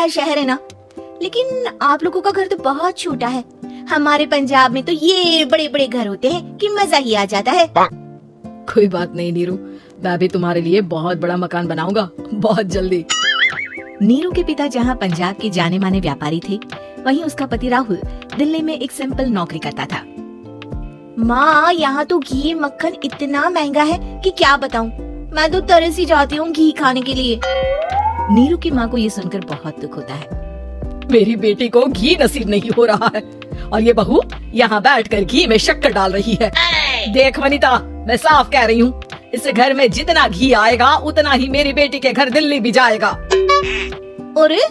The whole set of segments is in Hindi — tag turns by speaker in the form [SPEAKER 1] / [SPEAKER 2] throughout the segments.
[SPEAKER 1] बड़ा शहर है ना, लेकिन आप लोगों का घर तो बहुत छोटा है। हमारे पंजाब में तो ये बड़े बड़े घर होते हैं कि मजा ही आ जाता है।
[SPEAKER 2] कोई बात नहीं नीरू, मैं भी तुम्हारे लिए बहुत बड़ा मकान बनाऊंगा बहुत जल्दी।
[SPEAKER 1] नीरू के पिता जहाँ पंजाब के जाने माने व्यापारी थे, वहीं उसका पति राहुल दिल्ली में एक सिंपल नौकरी करता था। माँ, यहाँ तो घी मक्खन इतना महंगा है कि क्या बताऊँ। मैं तो तरस ही जाती हूँ घी खाने के लिए। नीरू की माँ को ये सुनकर बहुत दुख होता है।
[SPEAKER 2] मेरी बेटी को घी नसीब नहीं हो रहा है और ये बहू यहाँ बैठकर घी में शक्कर डाल रही है। देख वनिता, मैं साफ कह रही हूँ, इस घर में जितना घी आएगा उतना ही मेरी बेटी के घर दिल्ली भी जाएगा।
[SPEAKER 1] अरे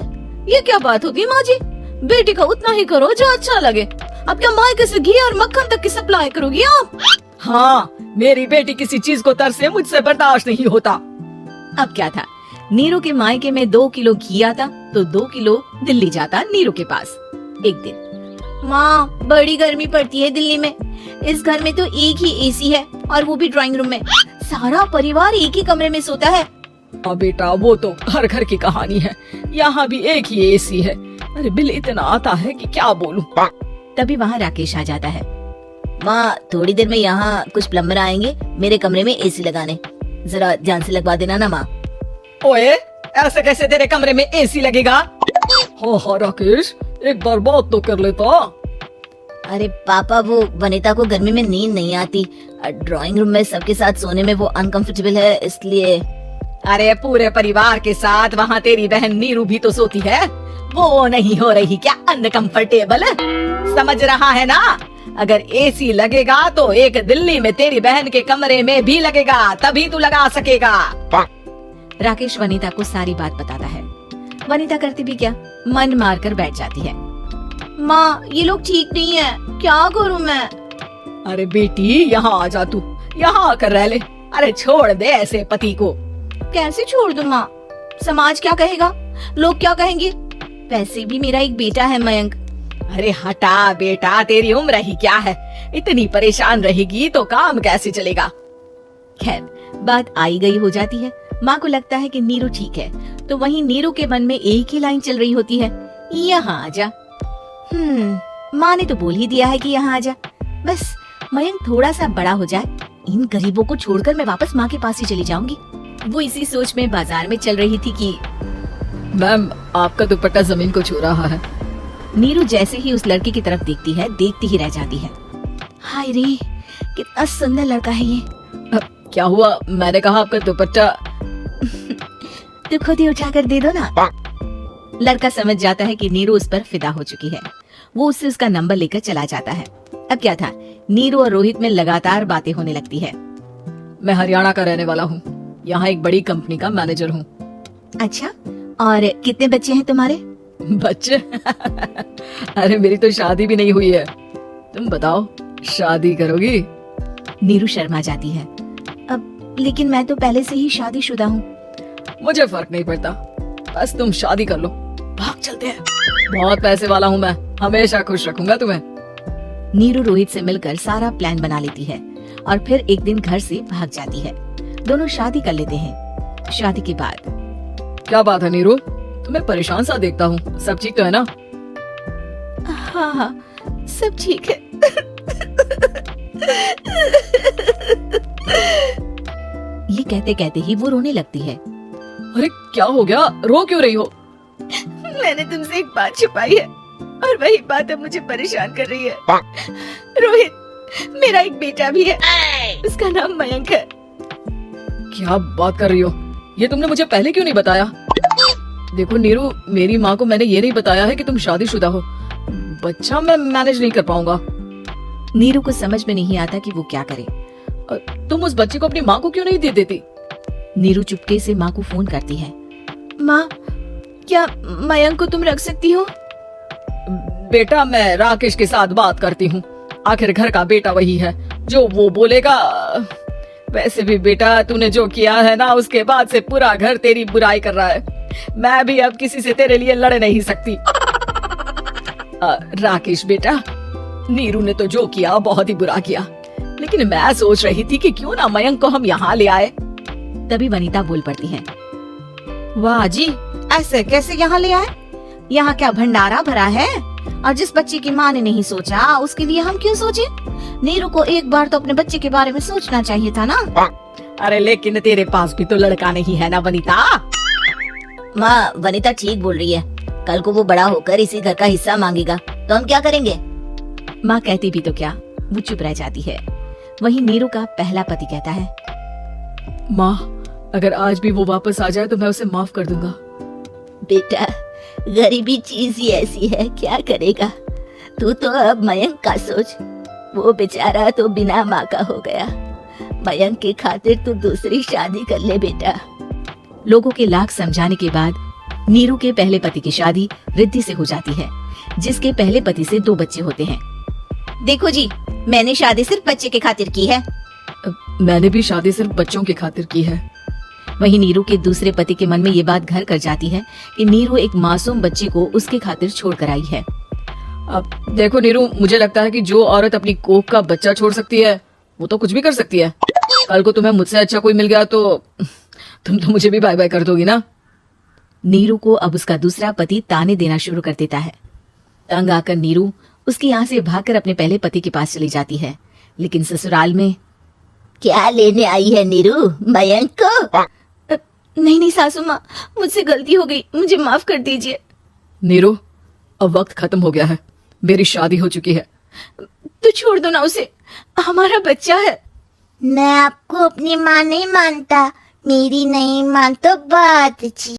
[SPEAKER 1] ये क्या बात होती है माँ जी? बेटी का उतना ही करो जो अच्छा लगे। अब क्या मायके से घी और मक्खन तक की सप्लाई करोगी आप?
[SPEAKER 2] हाँ, मेरी बेटी किसी चीज को तरसे मुझसे बर्दाश्त नहीं होता।
[SPEAKER 1] अब क्या था, नीरू के मायके में 2 किलो घी आता तो 2 किलो दिल्ली जाता नीरू के पास। एक दिन, माँ बड़ी गर्मी पड़ती है दिल्ली में। इस घर में तो एक ही एसी है और वो भी ड्राइंग रूम में। सारा परिवार एक ही कमरे में सोता है।
[SPEAKER 2] हाँ बेटा, वो तो हर घर की कहानी है। यहाँ भी एक ही एसी है। अरे बिल इतना आता है कि क्या बोलूं।
[SPEAKER 1] तभी वहाँ राकेश आ जाता है। माँ, थोड़ी देर में यहाँ कुछ प्लम्बर आएंगे मेरे कमरे में एसी लगाने। जरा ध्यान से लगवा देना ना माँ।
[SPEAKER 2] ओए, ऐसे कैसे तेरे कमरे में एसी लगेगा? हाँ राकेश, एक बार बात तो कर लेता।
[SPEAKER 1] अरे पापा, वो वनिता को गर्मी में नींद नहीं आती। ड्राइंग रूम में सबके साथ सोने में वो अनकंफर्टेबल है, इसलिए।
[SPEAKER 2] अरे पूरे परिवार के साथ वहाँ तेरी बहन नीरू भी तो सोती है। वो नहीं हो रही क्या अनकंफर्टेबल? समझ रहा है ना? अगर एसी लगेगा तो एक दिल्ली में तेरी बहन के कमरे में भी लगेगा, तभी तू लगा सकेगा।
[SPEAKER 1] राकेश वनिता को सारी बात बताता है। वनिता करती भी क्या, मन मार कर बैठ जाती है। माँ, ये लोग ठीक नहीं है, क्या करूँ मैं?
[SPEAKER 2] अरे बेटी, यहाँ आ जा, तू यहाँ आकर रह ले। अरे छोड़ दे ऐसे पति को।
[SPEAKER 1] कैसे छोड़ दूँ माँ? समाज क्या कहेगा, लोग क्या कहेंगे? वैसे भी मेरा एक बेटा है मयंक।
[SPEAKER 2] अरे हटा बेटा, तेरी उम्र ही क्या है, इतनी परेशान रहेगी तो काम कैसे चलेगा।
[SPEAKER 1] खैर, बात आई गई हो जाती है। माँ को लगता है कि नीरू ठीक है, तो वहीं नीरू के मन में एक ही लाइन चल रही होती है, यहाँ आजा। माँ ने तो बोल ही दिया है कि यहाँ आजा। बस मयंक थोड़ा सा बड़ा हो जाए, इन गरीबों को छोड़कर मैं वापस माँ के पास ही चली जाऊंगी। वो इसी सोच में बाजार में चल रही थी कि
[SPEAKER 2] मैम, आपका दुपट्टा जमीन को छू रहा है।
[SPEAKER 1] नीरू जैसे ही उस लड़के की तरफ देखती है, देखती ही रह जाती है। हाय रे, कितना सुंदर लड़का है ये।
[SPEAKER 2] क्या हुआ? मैंने कहा आपका दुपट्टा।
[SPEAKER 1] तो खुद ही उठा कर दे दो ना। लड़का समझ जाता है कि नीरू उस पर फिदा हो चुकी है। वो उससे उसका नंबर लेकर चला जाता है। अब क्या था, नीरू और रोहित में लगातार बातें होने लगती है।
[SPEAKER 2] मैं हरियाणा का रहने वाला हूँ, यहाँ एक बड़ी कंपनी का मैनेजर हूँ।
[SPEAKER 1] अच्छा, और कितने बच्चे हैं तुम्हारे?
[SPEAKER 2] बच्चे? अरे मेरी तो शादी भी नहीं हुई है। तुम बताओ, शादी करोगी?
[SPEAKER 1] नीरू शर्मा जाती है। अब लेकिन मैं तो पहले से ही शादीशुदा हूँ।
[SPEAKER 2] मुझे फर्क नहीं पड़ता, बस तुम शादी कर लो, भाग चलते हैं। बहुत पैसे वाला हूँ मैं, हमेशा खुश रखूंगा तुम्हें।
[SPEAKER 1] नीरू रोहित से मिलकर सारा प्लान बना लेती है और फिर एक दिन घर से भाग जाती है। दोनों शादी कर लेते हैं। शादी के बाद,
[SPEAKER 2] क्या बात है नीरू, तुम्हें परेशान सा देखता हूँ, सब ठीक तो है ना?
[SPEAKER 1] हाँ, सब ठीक है। ये कहते कहते ही वो रोने लगती है।
[SPEAKER 2] अरे क्या हो गया, रो क्यों रही हो?
[SPEAKER 1] मैंने तुमसे एक बात छुपाई है और वही बात अब मुझे परेशान कर रही है। रोहित, मेरा एक बेटा भी है, उसका नाम मयंक है।
[SPEAKER 2] क्या बात कर रही हो? ये तुमने मुझे पहले क्यों नहीं बताया? देखो नीरू, मेरी माँ को मैंने ये नहीं बताया है कि तुम शादीशुदा हो। बच्चा मैं मैनेज नहीं कर पाऊंगा।
[SPEAKER 1] नीरू को समझ में नहीं आता कि वो क्या करे।
[SPEAKER 2] तुम उस बच्चे को अपनी माँ को क्यों नहीं दे देती?
[SPEAKER 1] नीरू चुपके से माँ को फोन करती है। माँ, क्या मयंक को तुम रख सकती हो?
[SPEAKER 2] बेटा, मैं राकेश के साथ बात करती हूँ, आखिर घर का बेटा वही है, जो वो बोलेगा। वैसे भी बेटा, तूने जो किया है ना, उसके बाद से पूरा घर तेरी बुराई कर रहा है। मैं भी अब किसी से तेरे लिए लड़ नहीं सकती। राकेश बेटा, नीरू ने तो जो किया बहुत ही बुरा किया, लेकिन मैं सोच रही थी कि क्यों ना मयंक को हम यहाँ ले आए।
[SPEAKER 1] तभी वनीता बोल पड़ती है। वाह जी, ऐसे कैसे यहाँ ले आए? यहाँ क्या भंडारा भरा है? और जिस बच्चे की माँ ने नहीं सोचा उसके लिए हम क्यों सोचे? नीरू को एक बार तो अपने बच्चे के बारे में सोचना चाहिए था ना।
[SPEAKER 2] अरे लेकिन तेरे पास भी तो लड़का नहीं है ना वनिता।
[SPEAKER 1] माँ, वनिता ठीक बोल रही है। कल को वो बड़ा होकर इसी घर का हिस्सा मांगेगा तो हम क्या करेंगे? माँ कहती भी तो क्या, वो चुप रह जाती है। वहीं नीरू का पहला पति कहता है,
[SPEAKER 2] माँ, अगर आज भी वो वापस आ जाए तो मैं उसे माफ कर दूंगा।
[SPEAKER 1] बेटा, गरीबी चीज ही ऐसी है, क्या करेगा? तू तो अब मयंक का सोच। वो बेचारा तो बिना माँ का हो गया। मयंक की खातिर तू दूसरी शादी कर ले बेटा। लोगों के लाख समझाने के बाद नीरू के पहले पति की शादी रिद्धि से हो जाती है, जिसके पहले पति से 2 बच्चे होते हैं। देखो जी, मैंने शादी सिर्फ बच्चे के खातिर की है।
[SPEAKER 2] मैंने भी शादी सिर्फ बच्चों की खातिर की है।
[SPEAKER 1] वहीं नीरू के दूसरे पति के मन में ये बात घर कर जाती है कि नीरू एक मासूम बच्चे को उसके खातिर छोड़ कर आई है।
[SPEAKER 2] अब देखो नीरू, मुझे लगता है कि जो औरत अपनी कोख का बच्चा छोड़ सकती है वो तो कुछ भी कर सकती है। कल को तुम्हें मुझसे अच्छा कोई मिल गया तो तुम तो मुझे भी बाय बाय कर दोगी ना।
[SPEAKER 1] नीरू को अब उसका दूसरा पति ताने देना शुरू कर देता है। तंग आकर नीरू उसके यहाँ से भागकर अपने पहले पति के पास चली जाती है, लेकिन ससुराल में क्या लेने आई है नीरू, मयंक को? नहीं सासू माँ, मुझसे गलती हो गई, मुझे माफ कर दीजिए।
[SPEAKER 2] नीरू, अब वक्त खत्म हो गया है, मेरी शादी हो चुकी है।
[SPEAKER 1] तो छोड़ दो ना उसे, हमारा बच्चा है।
[SPEAKER 3] मैं आपको अपनी माँ नहीं मानता, मेरी नहीं मान तो बात अच्छी।